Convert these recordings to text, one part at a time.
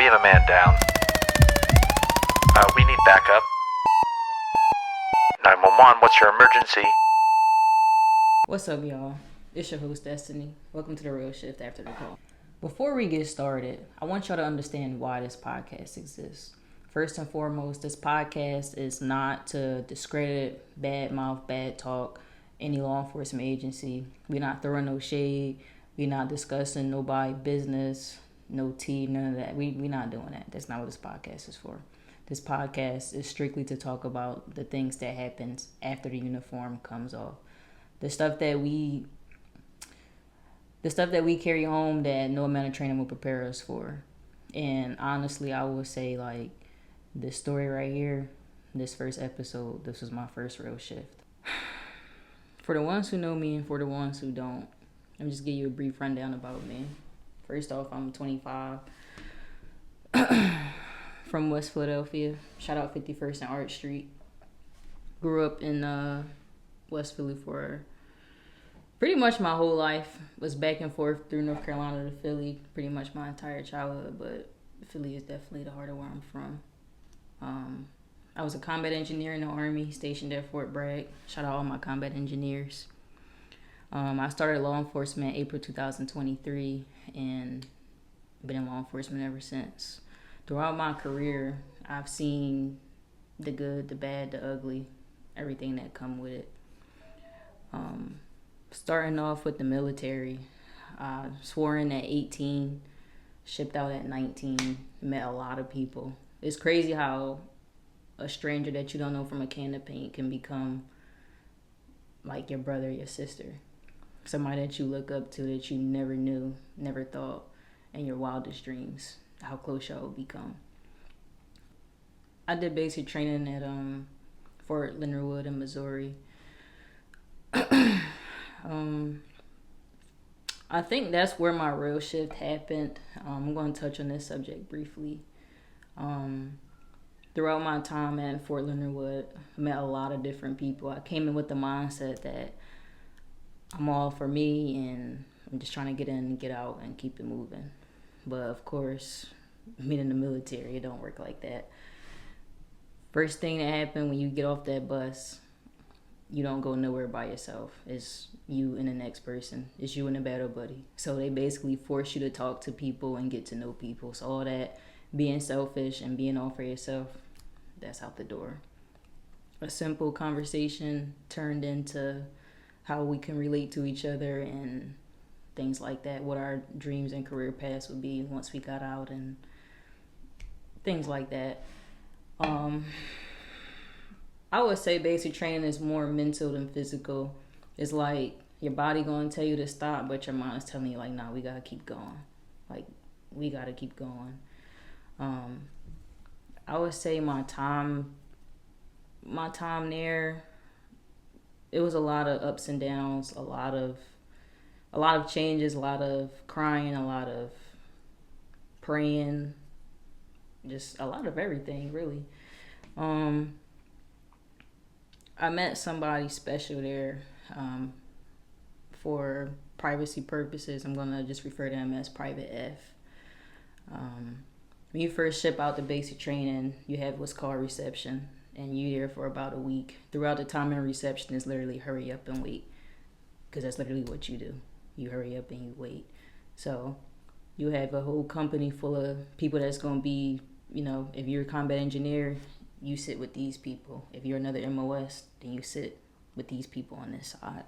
We have a man down. We need backup. 911, what's your emergency? What's up, y'all? It's your host, Destiny. Welcome to the Real Shift After the Call. Before we get started, I want y'all to understand why this podcast exists. First and foremost, this podcast is not to discredit, bad mouth, bad talk any law enforcement agency. We're not throwing no shade. We're not discussing nobody business, no tea, none of that. We're not doing that. That's not what this podcast is for. This podcast is strictly to talk about the things that happens after the uniform comes off. The stuff that we carry home that no amount of training will prepare us for. And honestly, I would say, like, this story right here, this first episode, this was my first real shift. For the ones who know me and for the ones who don't, let me just give you a brief rundown about me. First off, I'm 25, from West Philadelphia. Shout out 51st and Arch Street. Grew up in West Philly for pretty much my whole life. Was back and forth through North Carolina to Philly pretty much my entire childhood, but Philly is definitely the heart of where I'm from. I was a combat engineer in the Army, stationed at Fort Bragg. Shout out all my combat engineers. I started law enforcement April 2023 and been in law enforcement ever since. Throughout my career, I've seen the good, the bad, the ugly, everything that come with it. Starting off with the military, swore in at 18, shipped out at 19, met a lot of people. It's crazy how a stranger that you don't know from a can of paint can become like your brother, your sister. Somebody that you look up to that you never knew, never thought in your wildest dreams, how close y'all would become. I did basic training at Fort Leonard Wood in Missouri. I think that's where my real shift happened. I'm going to touch on this subject briefly. Throughout my time at Fort Leonard Wood, I met a lot of different people. I came in with the mindset that I'm all for me and I'm just trying to get in and get out and keep it moving. But of course, being in the military, it don't work like that. First thing that happened when you get off that bus, you don't go nowhere by yourself. It's you and the next person. It's you and the battle buddy. So they basically force you to talk to people and get to know people. So all that being selfish and being all for yourself, that's out the door. A simple conversation turned into how we can relate to each other and things like that. What our dreams and career paths would be once we got out and things like that. I would say basic training is more mental than physical. It's like your body gonna tell you to stop, but your mind is telling you like, nah, we gotta keep going. Like, we gotta keep going. I would say my time there, it was a lot of ups and downs, a lot of changes, a lot of crying, a lot of praying, just a lot of everything, really. I met somebody special there. For privacy purposes, I'm gonna just refer to him as Private F. When you first ship out the basic training, you have what's called reception, and you're there for about a week. Throughout the time in reception is literally hurry up and wait, because that's literally what you do. You hurry up and you wait. So you have a whole company full of people that's going to be, if you're a combat engineer, you sit with these people. If you're another MOS, then you sit with these people on this side.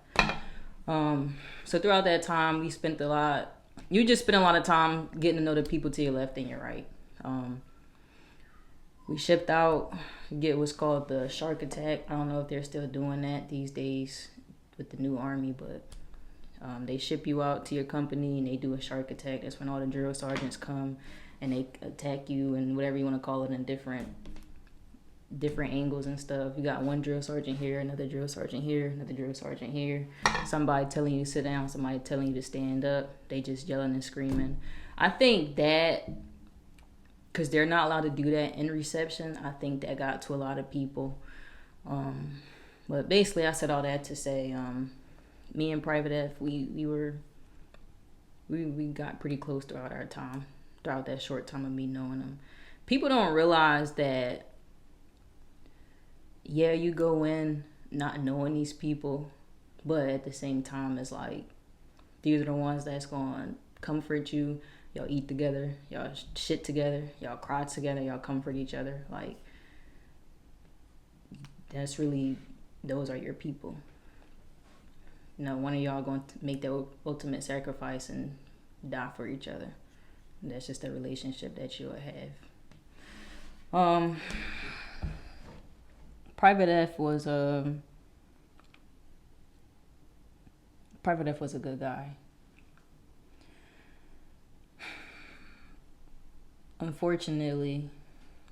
So throughout that time, you just spend a lot of time getting to know the people to your left and your right. We shipped out, get what's called the shark attack. I don't know if they're still doing that these days with the new Army, but they ship you out to your company and they do a shark attack. That's when all the drill sergeants come and they attack you and whatever you want to call it in different angles and stuff. You got one drill sergeant here, another drill sergeant here, another drill sergeant here. Somebody telling you to sit down, somebody telling you to stand up. They just yelling and screaming. I think that, because they're not allowed to do that in reception, I think that got to a lot of people. But basically, I said all that to say, me and Private F, we got pretty close throughout our time. throughout that short time of me knowing him. People don't realize that, yeah, you go in not knowing these people, but at the same time, it's like, these are the ones that's going to comfort you. Y'all eat together, y'all shit together, y'all cry together, y'all comfort each other. Like, that's really, those are your people. You know, one of y'all going to make the ultimate sacrifice and die for each other. That's just the relationship that you'll have. Private F was a good guy. Unfortunately,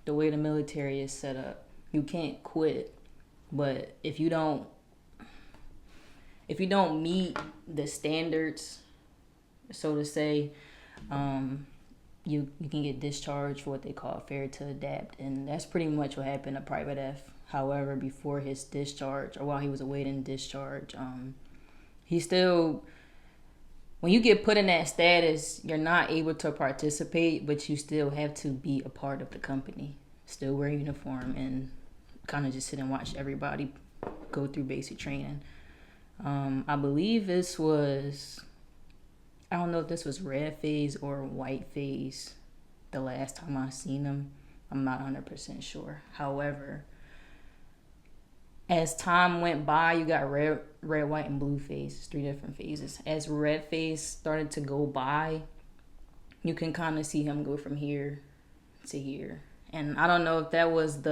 the way the military is set up, you can't quit. But if you don't meet the standards, so to say, you can get discharged for what they call failure to adapt, and that's pretty much what happened to Private F. However, before his discharge, or while he was awaiting discharge, he still, when you get put in that status, you're not able to participate, but you still have to be a part of the company, still wear a uniform, and kind of just sit and watch everybody go through basic training. I believe this was, I don't know if this was red phase or white phase the last time I seen him. I'm not 100% sure. However, as time went by, you got red, white, and blue phase. 3 different phases. As red phase started to go by, you can kind of see him go from here to here. And I don't know if that was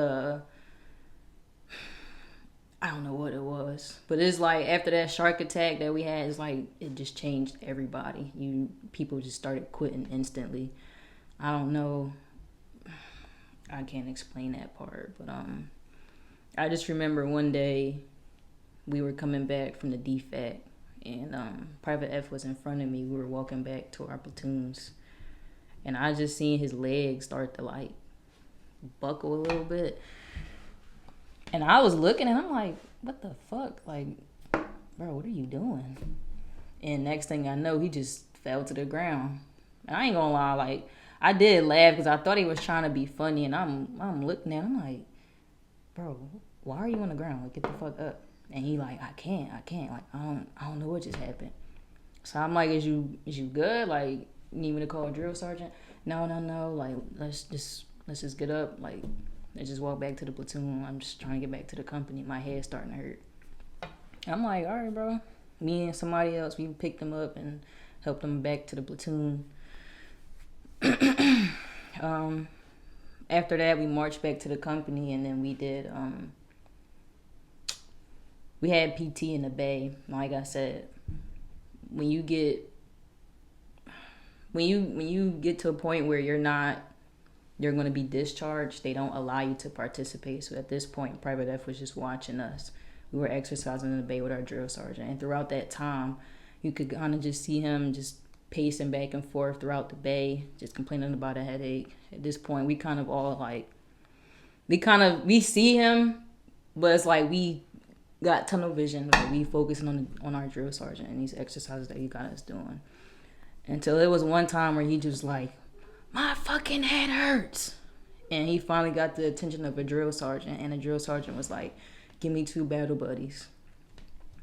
I don't know what it was, but it's like after that shark attack that we had, it's like it just changed everybody. People just started quitting instantly. I don't know. I can't explain that part, but I just remember one day we were coming back from the DFAC, and Private F was in front of me. We were walking back to our platoons, and I just seen his legs start to like buckle a little bit. And I was looking and I'm like, what the fuck? Like, bro, what are you doing? And next thing I know, he just fell to the ground. And I ain't gonna lie, like, I did laugh because I thought he was trying to be funny. And I'm looking at him, I'm like, bro, why are you on the ground? Like, get the fuck up. And he like, I can't. Like, I don't know what just happened. So I'm like, is you good? Like, you need me to call a drill sergeant? No. Like, let's just get up. Like, let's just walk back to the platoon. I'm just trying to get back to the company. My head's starting to hurt. I'm like, all right, bro. Me and somebody else, we picked him up and helped him back to the platoon. After that, we marched back to the company, and then we did, we had PT in the Bay. Like I said, when you get to a point where you're going to be discharged, they don't allow you to participate. So at this point, Private F was just watching us. We were exercising in the Bay with our drill sergeant. And throughout that time, you could kind of just see him just pacing back and forth throughout the Bay, just complaining about a headache. At this point, we kind of all like, we see him, but it's like we got tunnel vision. Like we focusing on our drill sergeant and these exercises that he got us doing. Until it was one time where he just like, my fucking head hurts. And he finally got the attention of a drill sergeant, and the drill sergeant was like, give me 2 battle buddies.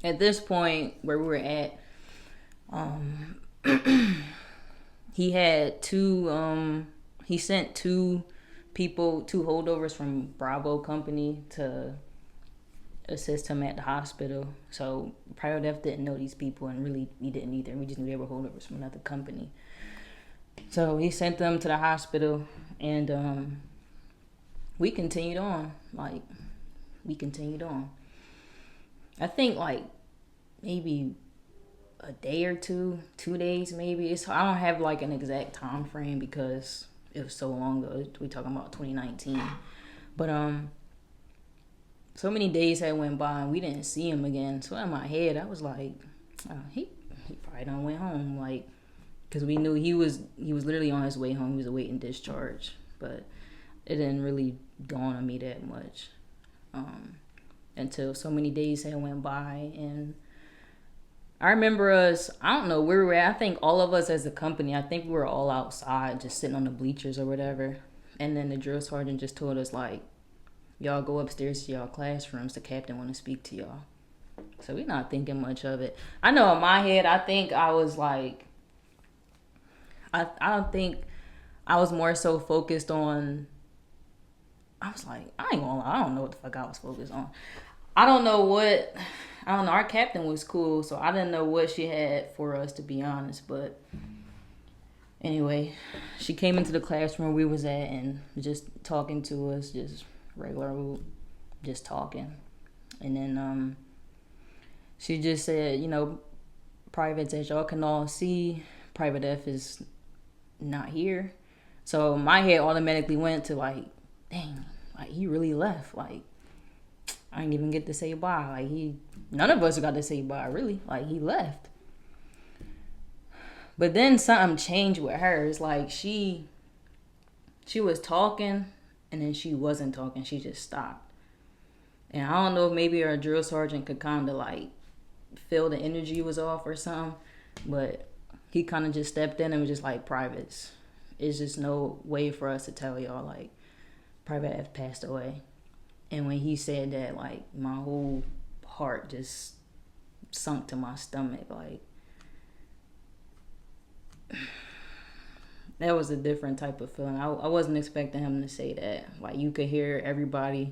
At this point where we were at, he had he sent 2 holdovers from Bravo Company to assist him at the hospital. So Private F didn't know these people, and really we didn't either. We just knew they were holdovers from another company. So he sent them to the hospital, and we continued on. I think like maybe a day or 2 days maybe. I don't have like an exact time frame because it was so long ago. We talking about 2019, but so many days had went by and we didn't see him again. So in my head, I was like, oh, he probably done went home, like. Because we knew he was literally on his way home. He was awaiting discharge. But it didn't really dawn on me that much. Until so many days had went by. And I remember us, I don't know where we were at. I think all of us as a company, I think we were all outside just sitting on the bleachers or whatever. And then the drill sergeant just told us, like, y'all go upstairs to y'all classrooms. The captain want to speak to y'all. So we're not thinking much of it. I know in my head, I think I was like, I don't think I was more so focused on, I was like, I ain't gonna lie, I don't know what the fuck I was focused on. I don't know, our captain was cool, so I didn't know what she had for us, to be honest. But anyway, she came into the classroom we was at and just talking to us, just regular, just talking. And then she just said, privates, as y'all can all see, Private F is not here. So my head automatically went to like, dang, like he really left. Like I didn't even get to say bye. Like none of us got to say bye really. Like he left. But then something changed with her. It's like she was talking and then she wasn't talking. She just stopped. And I don't know if maybe our drill sergeant could kind of like feel the energy was off or something. But he kind of just stepped in and was just like, privates, it's just no way for us to tell y'all, like, Private F passed away. And when he said that, like, my whole heart just sunk to my stomach. Like, that was a different type of feeling. I wasn't expecting him to say that. Like, you could hear everybody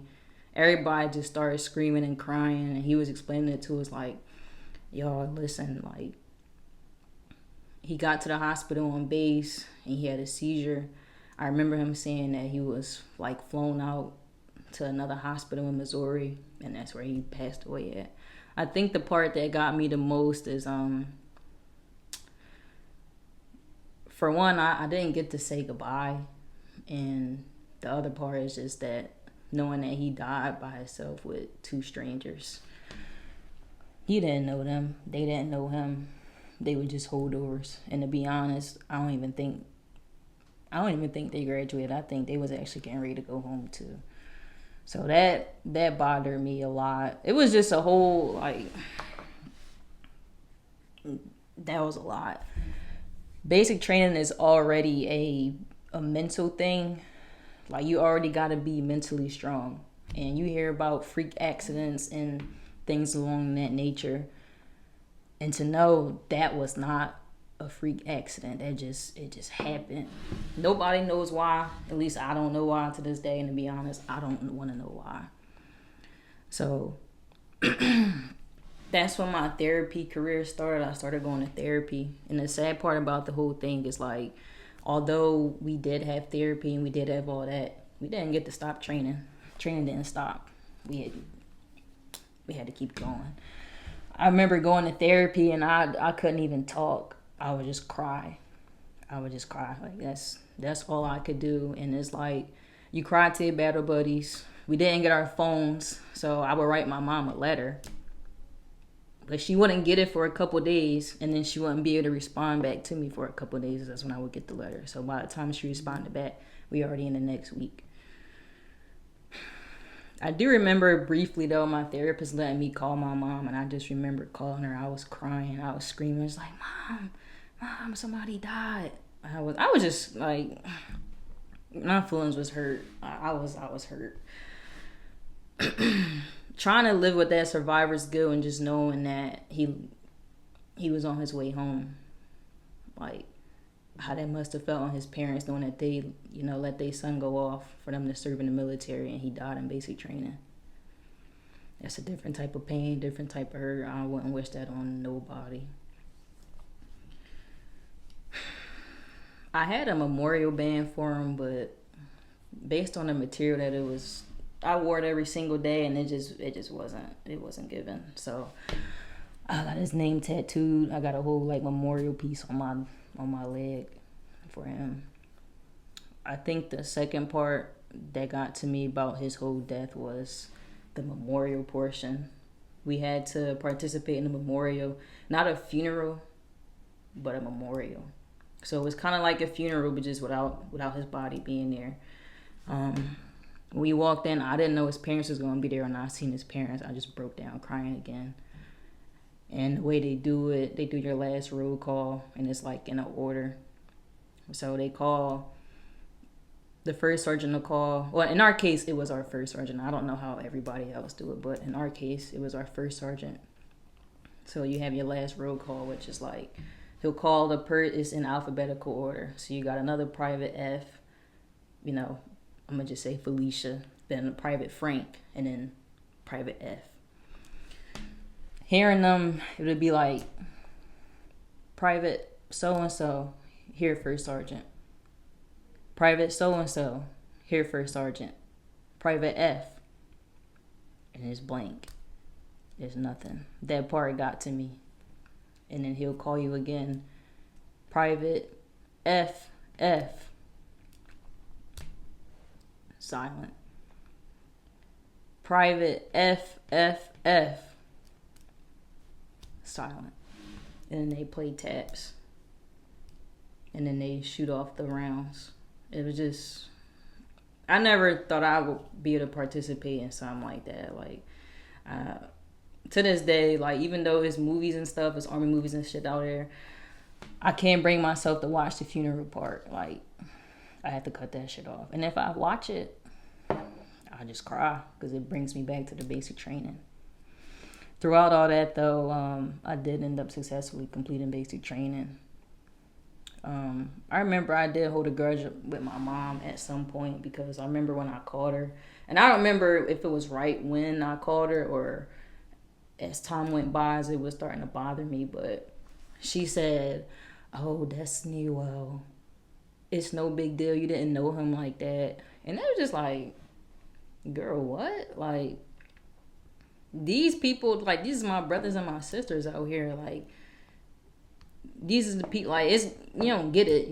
just started screaming and crying. And he was explaining it to us like, y'all, listen, like, he got to the hospital on base and he had a seizure. I remember him saying that he was like flown out to another hospital in Missouri and that's where he passed away at. I think the part that got me the most is for one, I didn't get to say goodbye, and the other part is just that knowing that he died by himself with two strangers. He didn't know them, they didn't know him. They were just holdovers. And to be honest, I don't even think they graduated. I think they was actually getting ready to go home too. So that bothered me a lot. It was just a whole, like, that was a lot. Basic training is already a mental thing. Like, you already got to be mentally strong. And you hear about freak accidents and things along that nature. And to know that was not a freak accident, it just happened. Nobody knows why. At least I don't know why to this day. And to be honest, I don't want to know why. So that's when my therapy career started. I started going to therapy. And the sad part about the whole thing is, like, although we did have therapy and we did have all that, we didn't get to stop training. Training didn't stop. We had to keep going. I remember going to therapy and I couldn't even talk. I would just cry. Like, that's all I could do. And it's like, you cry to your battle buddies. We didn't get our phones, so I would write my mom a letter. But she wouldn't get it for a couple days, and then she wouldn't be able to respond back to me for a couple days. That's when I would get the letter. So by the time she responded back, we already in the next week. I do remember briefly, though, my therapist letting me call my mom, and I just remember calling her. I was crying. I was screaming. It's like, Mom, somebody died. I was just like, my feelings was hurt. I was hurt. Trying to live with that survivor's guilt and just knowing that he was on his way home. Like, how that must have felt on his parents, knowing that they, let their son go off for them to serve in the military and he died in basic training. That's a different type of pain, different type of hurt. I wouldn't wish that on nobody. I had a memorial band for him, but based on the material that it was, I wore it every single day and it just wasn't given. So I got his name tattooed. I got a whole like memorial piece on my leg for him. I think the second part that got to me about his whole death was the memorial portion. We had to participate in a memorial, not a funeral, but a memorial. So it was kind of like a funeral, but just without his body being there. When we walked in, I didn't know his parents was going to be there, and I seen his parents. I just broke down crying again. And the way they do it, they do your last roll call, and it's like in an order. So they call the first sergeant to call. Well, in our case, it was our first sergeant. I don't know how everybody else do it, but in our case, it was our first sergeant. So you have your last roll call, which is like, he'll call it's in alphabetical order. So you got another private F, I'm going to just say Felicia, then private Frank, and then private F. Hearing them, it would be like, private so-and-so, here first sergeant. Private so-and-so, here first sergeant. Private F. And it's blank. There's nothing. That part got to me. And then he'll call you again. Private F. Silent. Private F. Silent. And then they play taps. And then they shoot off the rounds. It was just, I never thought I would be able to participate in something like that. Like, to this day, like, even though it's movies and stuff, it's army movies and shit out there, I can't bring myself to watch the funeral part. Like, I have to cut that shit off. And if I watch it, I just cry because it brings me back to the basic training. Throughout all that, though, I did end up successfully completing basic training. I remember I did hold a grudge with my mom at some point because I remember when I called her. And I don't remember if it was right when I called her or as time went by as it was starting to bother me. But she said, "Oh, Destiny, well, it's no big deal. You didn't know him like that." And it was just like, girl, what? Like, these people, like, these are my brothers and my sisters out here. Like, these are the people, like, it's, you don't get it,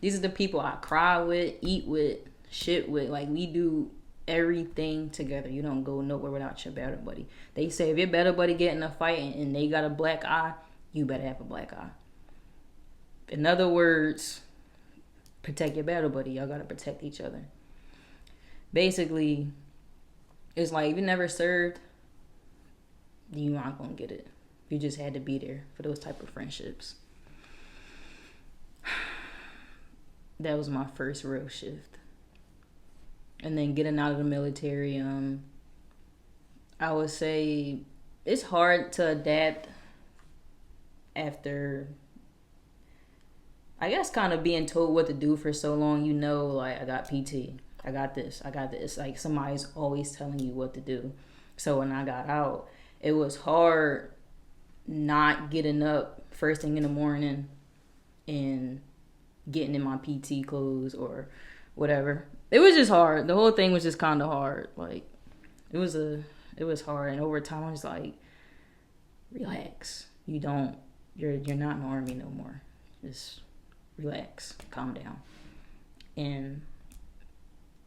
These are the people I cry with, eat with, shit with. Like, we do everything together. You don't go nowhere without your better buddy. They say if your better buddy get in a fight and they got a black eye, you better have a black eye. In other words, protect your better buddy. Y'all got to protect each other. Basically, it's like, if you never served, you're not going to get it. You just had to be there for those type of friendships. That was my first real shift. And then getting out of the military, I would say it's hard to adapt after, I guess, kind of being told what to do for so long. Like, I got PT, I got this. Like, somebody's always telling you what to do. So when I got out, it was hard not getting up first thing in the morning and getting in my PT clothes or whatever. It was just hard. The whole thing was just kind of hard. Like, it was hard. And over time, I was like, relax. You're not in the army no more. Just relax, calm down. And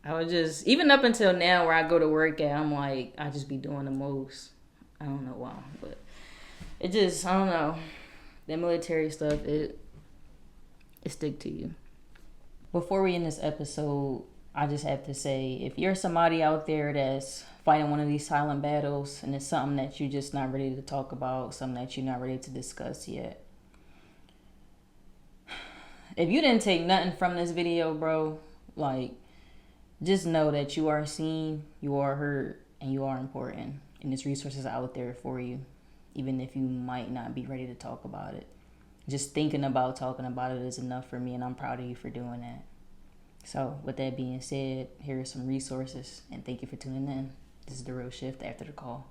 I was just, even up until now where I go to work at, I'm like, I just be doing the most. I don't know why, but it just, I don't know. The military stuff, it stick to you. Before we end this episode, I just have to say, if you're somebody out there that's fighting one of these silent battles and it's something that you're just not ready to talk about, something that you're not ready to discuss yet, if you didn't take nothing from this video, bro, like, just know that you are seen, you are heard, and you are important. And there's resources out there for you, even if you might not be ready to talk about it. Just thinking about talking about it is enough for me, and I'm proud of you for doing that. So with that being said, here are some resources, and thank you for tuning in. This is The Real Shift After the Call.